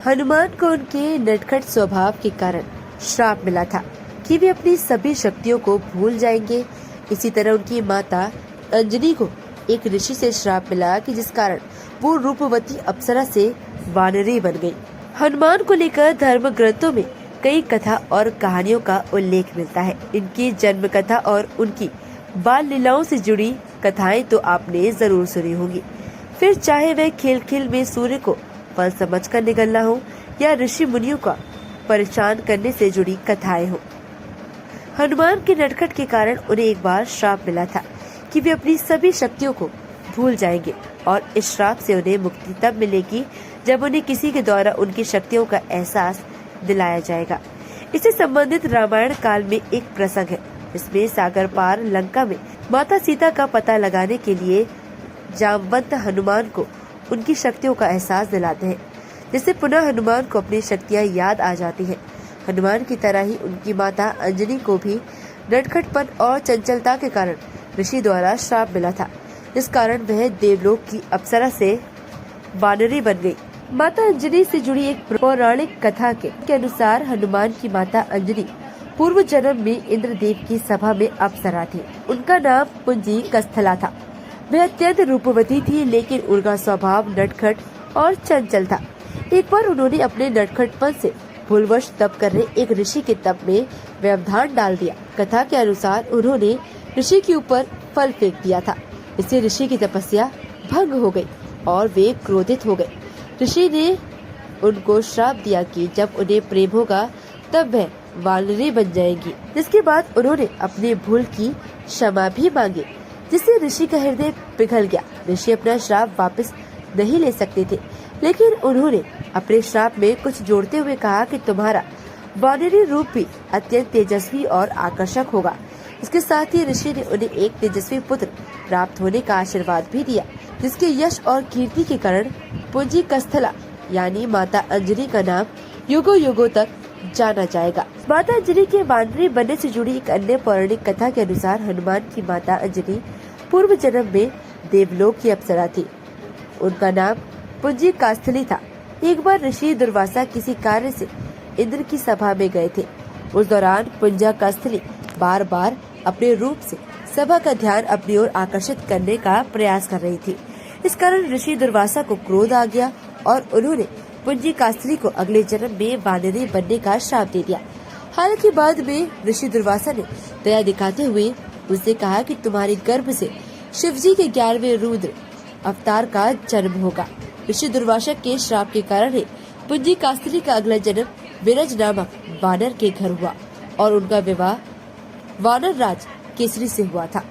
हनुमान को उनके नटखट स्वभाव के कारण श्राप मिला था कि वे अपनी सभी शक्तियों को भूल जाएंगे। इसी तरह उनकी माता अंजनी को एक ऋषि से श्राप मिला कि जिस कारण वो रूपवती अप्सरा से वानरी बन गई। हनुमान को लेकर धर्म ग्रंथों में कई कथा और कहानियों का उल्लेख मिलता है। इनकी जन्म कथा और उनकी बाल लीलाओं से जुड़ी कथाएं तो आपने जरूर सुनी होंगी। फिर चाहे वह खेल खेल में सूर्य को फल समझकर निगलना हो या ऋषि मुनियों का परेशान करने से जुड़ी कथाएं हो। हनुमान के नटखट के कारण उन्हें एक बार श्राप मिला था कि वे अपनी सभी शक्तियों को भूल जाएंगे और इस श्राप से उन्हें मुक्ति तब मिलेगी जब उन्हें किसी के द्वारा उनकी शक्तियों का एहसास दिलाया जाएगा। इससे संबंधित रामायण काल में एक प्रसंग है जिसमें सागर पार लंका में माता सीता का पता लगाने के लिए जामवंत हनुमान को उनकी शक्तियों का एहसास दिलाते हैं, जिससे पुनः हनुमान को अपनी शक्तियां याद आ जाती हैं। हनुमान की तरह ही उनकी माता अंजनी को भी नटखटपन और चंचलता के कारण ऋषि द्वारा श्राप मिला था, जिस कारण वह देवलोक की अप्सरा से वानरी बन गई। माता अंजनी से जुड़ी एक पौराणिक कथा के अनुसार हनुमान की माता अंजनी पूर्व जन्म में इंद्रदेव की सभा में अप्सरा थी। उनका नाम पुंजी कस्थला था। वह अत्यंत रूपवती थी, लेकिन उनका स्वभाव नटखट और चंचल था। एक बार उन्होंने अपने नटखटपन से भूलवश तप कर रहे एक ऋषि के तप में व्यवधान डाल दिया। कथा के अनुसार उन्होंने ऋषि के ऊपर फल फेंक दिया था। इससे ऋषि की तपस्या भंग हो गई और वे क्रोधित हो गए। ऋषि ने उनको श्राप दिया कि जब उन्हें प्रेम होगा तब वह वानरी बन जाएंगी। जिसके बाद उन्होंने अपने भूल की क्षमा भी मांगी, जिससे ऋषि का हृदय पिघल गया। ऋषि अपना श्राप वापस नहीं ले सकते थे, लेकिन उन्होंने अपने श्राप में कुछ जोड़ते हुए कहा कि तुम्हारा वानरी रूप भी अत्यंत तेजस्वी और आकर्षक होगा। इसके साथ ही ऋषि ने उन्हें एक तेजस्वी पुत्र प्राप्त होने का आशीर्वाद भी दिया, जिसके यश और कीर्ति के कारण पुंजी कस्थला यानी माता अंजनी का नाम युगों युगों तक जाना जाएगा। माता अंजनी के वानरी बनने से जुड़ी एक अन्य पौराणिक कथा के अनुसार हनुमान की माता अंजनी पूर्व जन्म में देवलोक की अप्सरा थी। उनका नाम पुंजी कास्थली था। एक बार ऋषि दुर्वासा किसी कार्य से इंद्र की सभा में गए थे। उस दौरान पुंजा कास्थली बार बार अपने रूप से सभा का ध्यान अपनी ओर आकर्षित करने का प्रयास कर रही थी। इस कारण ऋषि दुर्वासा को क्रोध आ गया और उन्होंने पुंजी कास्थली को अगले जन्म में वानरी बनने का श्राप दे दिया। हालांकि बाद में ऋषि दुर्वासा ने दया दिखाते हुए उससे कहा कि तुम्हारे गर्भ से शिवजी के 11वें रुद्र अवतार का जन्म होगा। ऋषि दुर्वासा के श्राप के कारण ही पुंजी कास्थली का अगला जन्म विरज नामक वानर के घर हुआ और उनका विवाह वानर राज केसरी से हुआ था।